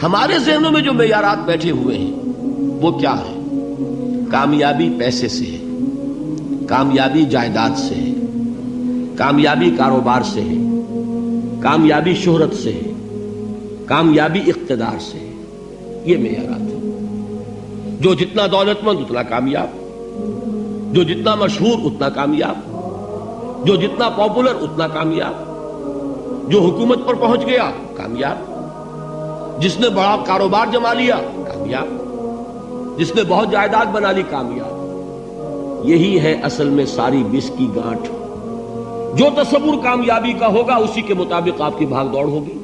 ہمارے ذہنوں میں جو معیارات بیٹھے ہوئے ہیں وہ کیا ہے؟ کامیابی پیسے سے ہے، کامیابی جائیداد سے ہے، کامیابی کاروبار سے ہے، کامیابی شہرت سے ہے، کامیابی اقتدار سے ہے. یہ معیارات ہیں. جو جتنا دولت مند اتنا کامیاب، جو جتنا مشہور اتنا کامیاب، جو جتنا پاپولر اتنا کامیاب، جو حکومت پر پہنچ گیا کامیاب، جس نے بڑا کاروبار جما لیا کامیاب، جس نے بہت جائیداد بنا لی کامیاب. یہی ہے اصل میں ساری بس کی گانٹھ. جو تصور کامیابی کا ہوگا اسی کے مطابق آپ کی بھاگ دوڑ ہوگی،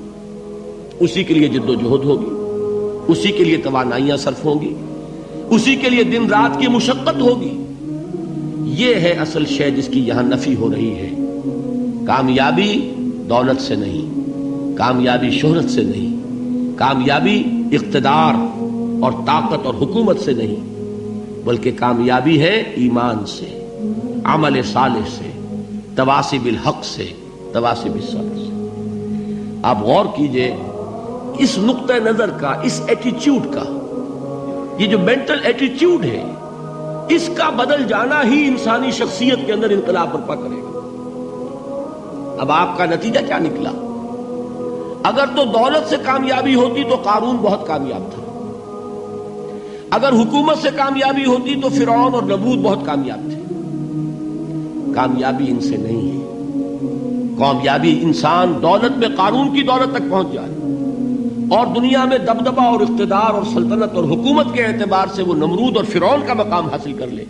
اسی کے لیے جد و جہد ہوگی، اسی کے لیے توانائیاں صرف ہوں گی، اسی کے لیے دن رات کی مشقت ہوگی. یہ ہے اصل شے جس کی یہاں نفی ہو رہی ہے. کامیابی دولت سے نہیں، کامیابی شہرت سے نہیں، کامیابی اقتدار اور طاقت اور حکومت سے نہیں، بلکہ کامیابی ہے ایمان سے، عمل صالح سے، تواصی بالحق سے، تواصی بالصبر سے. آپ غور کیجئے اس نقطہ نظر کا، اس ایٹیچیوڈ کا، یہ جو مینٹل ایٹیچیوڈ ہے اس کا بدل جانا ہی انسانی شخصیت کے اندر انقلاب برپا کرے گا. اب آپ کا نتیجہ کیا نکلا؟ اگر تو دولت سے کامیابی ہوتی تو قارون بہت کامیاب تھا، اگر حکومت سے کامیابی ہوتی تو فرعون اور نمرود بہت کامیاب تھے. کامیابی ان سے نہیں ہے. کامیابی انسان دولت میں قارون کی دولت تک پہنچ جائے اور دنیا میں دبدبہ اور اقتدار اور سلطنت اور حکومت کے اعتبار سے وہ نمرود اور فرعون کا مقام حاصل کر لے،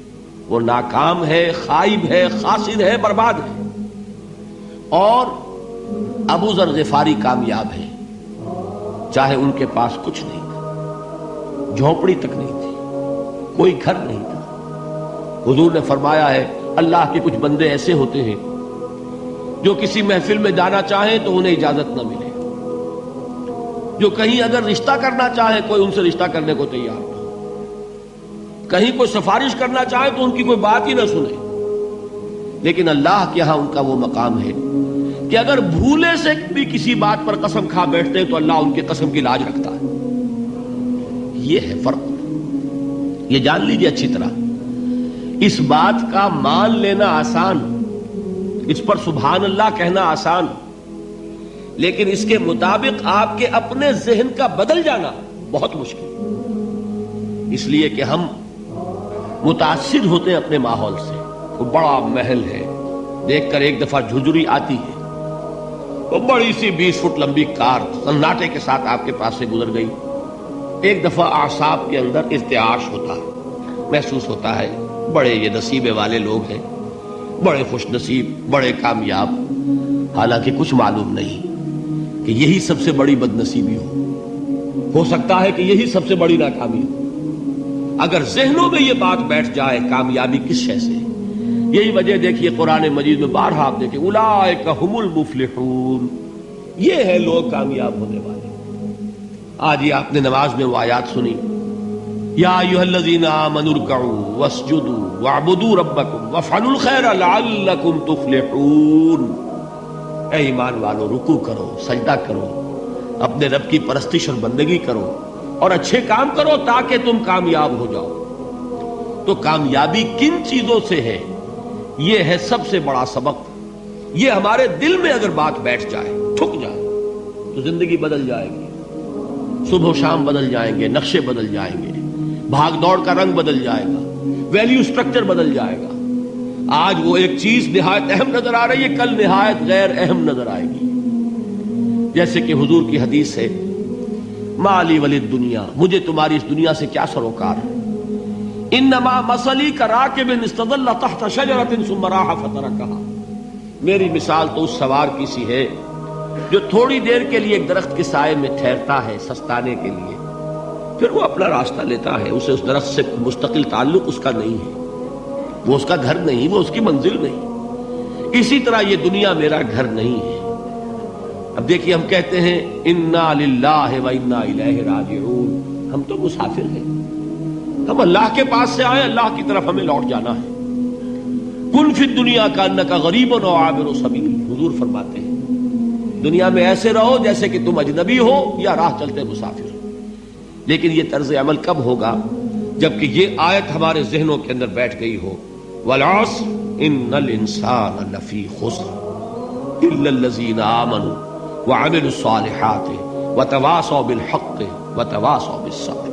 وہ ناکام ہے، خائب ہے، خاسر ہے، برباد ہے. اور ابو ذر غفاری کامیاب ہے، چاہے ان کے پاس کچھ نہیں تھا، جھونپڑی تک نہیں تھی، کوئی گھر نہیں تھا. حضور نے فرمایا ہے اللہ کے کچھ بندے ایسے ہوتے ہیں جو کسی محفل میں جانا چاہیں تو انہیں اجازت نہ ملے، جو کہیں اگر رشتہ کرنا چاہے کوئی ان سے رشتہ کرنے کو تیار نہ، کہیں کوئی سفارش کرنا چاہے تو ان کی کوئی بات ہی نہ سنے. لیکن اللہ کے ہاں ان کا وہ مقام ہے کہ اگر بھولے سے بھی کسی بات پر قسم کھا بیٹھتے ہیں تو اللہ ان کے قسم کی لاج رکھتا ہے. یہ ہے فرق. یہ جان لیجیے اچھی طرح. اس بات کا مان لینا آسان، اس پر سبحان اللہ کہنا آسان، لیکن اس کے مطابق آپ کے اپنے ذہن کا بدل جانا بہت مشکل. اس لیے کہ ہم متاثر ہوتے ہیں اپنے ماحول سے. وہ بڑا محل ہے، دیکھ کر ایک دفعہ جھجری آتی ہے، وہ بڑی سی 20 فٹ لمبی کار سناٹے کے ساتھ آپ کے پاس سے گزر گئی. ایک دفعہ اعصاب کے اندر ارتعاش ہوتا ہے، محسوس ہوتا ہے بڑے یہ نصیبے والے لوگ ہیں، بڑے خوش نصیب، بڑے کامیاب. حالانکہ کچھ معلوم نہیں کہ یہی سب سے بڑی بد نصیبی ہو سکتا ہے کہ یہی سب سے بڑی ناکامی ہو. اگر ذہنوں میں یہ بات بیٹھ جائے کامیابی کس شے سے. یہی وجہ دیکھیے قرآن مجید میں بارہا آپ دیکھیں اولئک هم المفلحون، یہ ہے لوگ کامیاب ہونے والے. آج یہ آپ نے نماز میں وہ آیات سنی، یا ایھا الذین آمنوا ارکعوا واسجدوا واعبدوا ربکم وافعلوا الخیر لعلکم تفلحون. اے ایمان والو، رکوع کرو، سجدہ کرو، اپنے رب کی پرستش اور بندگی کرو اور اچھے کام کرو تاکہ تم کامیاب ہو جاؤ. تو کامیابی کن چیزوں سے ہے؟ یہ ہے سب سے بڑا سبق. یہ ہمارے دل میں اگر بات بیٹھ جائے، ٹھک جائے، تو زندگی بدل جائے گی. صبح و شام بدل جائیں گے، نقشے بدل جائیں گے، بھاگ دوڑ کا رنگ بدل جائے گا، ویلیو سٹرکچر بدل جائے گا. آج وہ ایک چیز نہایت اہم نظر آ رہی ہے، کل نہایت غیر اہم نظر آئے گی. جیسے کہ حضور کی حدیث ہے، مالی ولی الدنیا، مجھے تمہاری اس دنیا سے کیا سروکار ہے. انما مثلی کراکب استظل تحت شجرۃ ثم راح فترکها، میری مثال تو اس سوار کی سی ہے جو تھوڑی دیر کے لیے ایک درخت کے سائے میں ٹھہرتا ہے سستانے کے لیے، پھر وہ اپنا راستہ لیتا ہے. اسے اس درخت سے مستقل تعلق اس کا نہیں ہے، وہ اس کا گھر نہیں، وہ اس کی منزل نہیں. اسی طرح یہ دنیا میرا گھر نہیں ہے. اب دیکھیے ہم کہتے ہیں انا للہ و انا الیہ راجعون، ہم تو مسافر ہیں، ہم اللہ کے پاس سے آئے، اللہ کی طرف ہمیں لوٹ جانا ہے. کن فی الدنیا کانک غریب او عابر سبیل، حضور فرماتے ہیں دنیا میں ایسے رہو جیسے کہ تم اجنبی ہو یا راہ چلتے مسافر. لیکن یہ طرز عمل کب ہوگا؟ جبکہ یہ آیت ہمارے ذہنوں کے اندر بیٹھ گئی ہو، والعصر ان الانسان لفی خسر الا الذین آمنوا وعملوا الصالحات وتواصوا بالحق وتواصوا بالصبر۔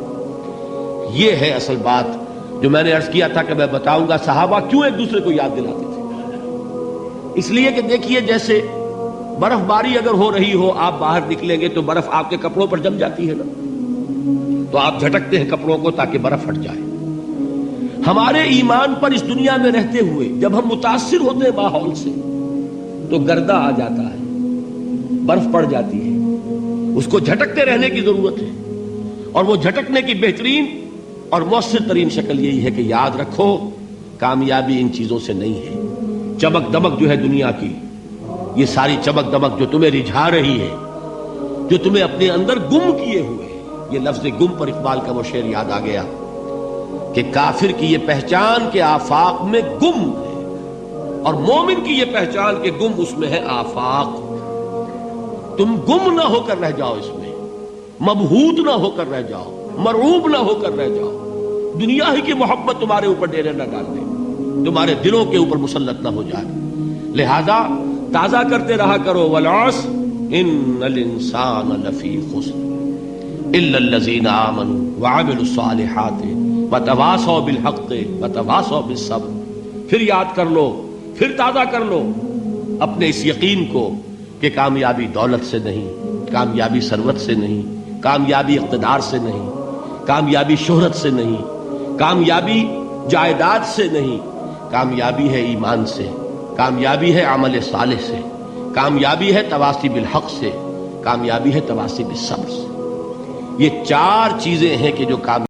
یہ ہے اصل بات جو میں نے عرض کیا تھا کہ میں بتاؤں گا صحابہ کیوں ایک دوسرے کو یاد دلاتے تھے۔ اس لیے کہ دیکھیے جیسے برف باری اگر ہو رہی ہو، آپ باہر نکلیں گے تو برف آپ کے کپڑوں پر جم جاتی ہے نا، تو آپ جھٹکتے ہیں کپڑوں کو تاکہ برف ہٹ جائے۔ ہمارے ایمان پر اس دنیا میں رہتے ہوئے جب ہم متاثر ہوتے ہیں ماحول سے تو گردہ آ جاتا ہے، برف پڑ جاتی ہے، اس کو جھٹکتے رہنے کی ضرورت ہے۔ اور وہ جھٹکنے کی بہترین اور مؤثر ترین شکل یہی ہے کہ یاد رکھو کامیابی ان چیزوں سے نہیں ہے۔ چمک دمک جو ہے دنیا کی، یہ ساری چمک دمک جو تمہیں رجھا رہی ہے، جو تمہیں اپنے اندر گم کیے ہوئے، یہ لفظ گم پر اقبال کا وہ شعر یاد آ گیا کہ کافر کی یہ پہچان کے آفاق میں گم ہے، اور مومن کی یہ پہچان کے گم اس میں ہے آفاق۔ تم گم نہ ہو کر رہ جاؤ، اس میں مبہوت نہ ہو کر رہ جاؤ، مرعوب نہ ہو کر رہ جاؤ، دنیا ہی کی محبت تمہارے اوپر ڈیرے نہ ڈال دے، تمہارے دلوں کے اوپر مسلط نہ ہو جائے۔ لہذا تازہ کرتے رہا کرو، والعصر ان الانسان لفی خسر الا الذین آمنوا وعملوا الصالحات وتواصوا بالحق وتواصوا بالصبر۔ پھر یاد کر لو، پھر تازہ کر لو اپنے اس یقین کو کہ کامیابی دولت سے نہیں، کامیابی ثروت سے نہیں، کامیابی اقتدار سے نہیں، کامیابی شہرت سے نہیں، کامیابی جائیداد سے نہیں، کامیابی ہے ایمان سے، کامیابی ہے عمل صالح سے، کامیابی ہے تواصی بالحق سے، کامیابی ہے تواصی بالصبر سے۔ یہ چار چیزیں ہیں کہ جو کامیابی